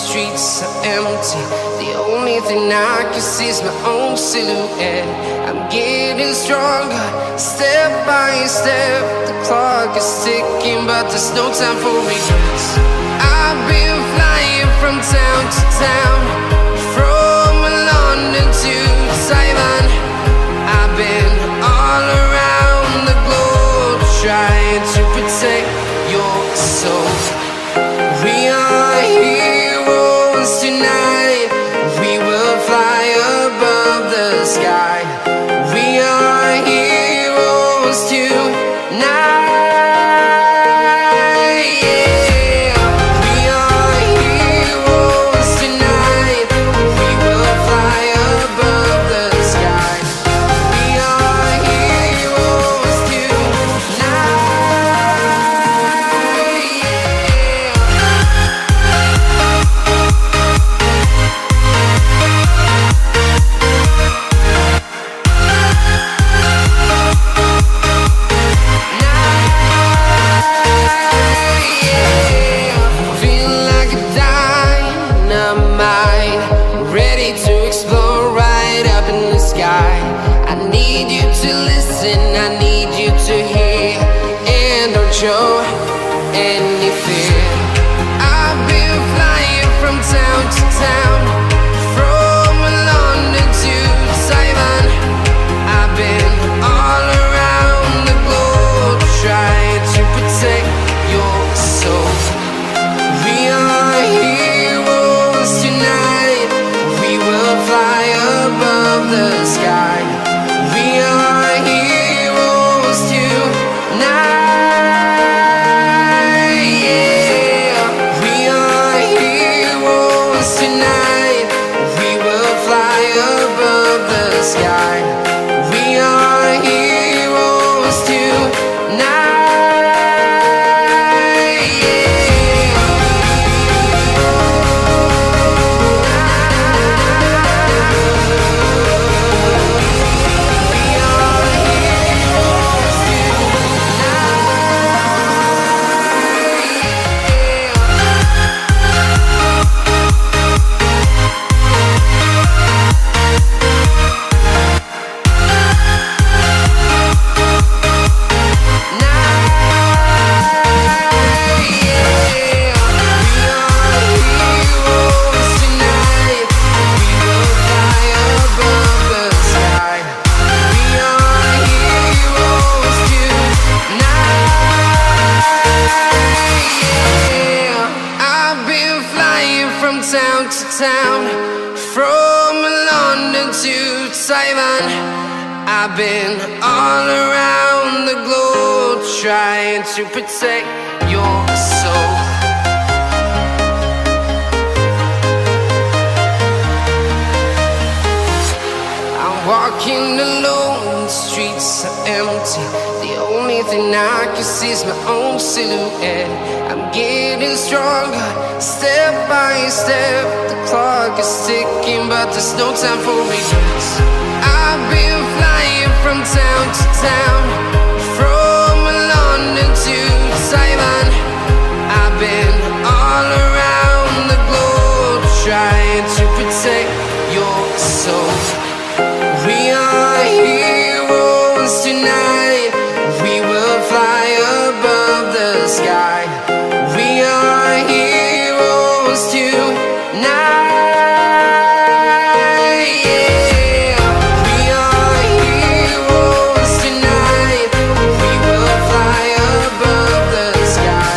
streets are empty. The only thing I can see is my own silhouette. I'm getting stronger, step by step. The clock is ticking, but there's no time for regrets. I've been flying from town to town, from London to Taiwan. I've been all around the globe, trying to protect your soul. We are heroes tonight. We will fly above the sky. We are heroes tonight. Show any fear. I've been flying from town to town, from London to Taiwan. I've been all around the globe, trying to protect your soul. We are heroes tonight. We will fly above the sky. We are heroes tonight. Town to town, from London to Taiwan. I've been all around the globe, trying to protect your soul. I'm walking alone, the streets are empty. The only thing I can see is my own silhouette. I'm getting stronger, step by step. The clock is ticking, but there's no time for regrets. I've been flying from town to town, from London to Taiwan. I've been all around the globe, trying to protect your soul. We are heroes tonight. We will fly above the sky. We are heroes tonight.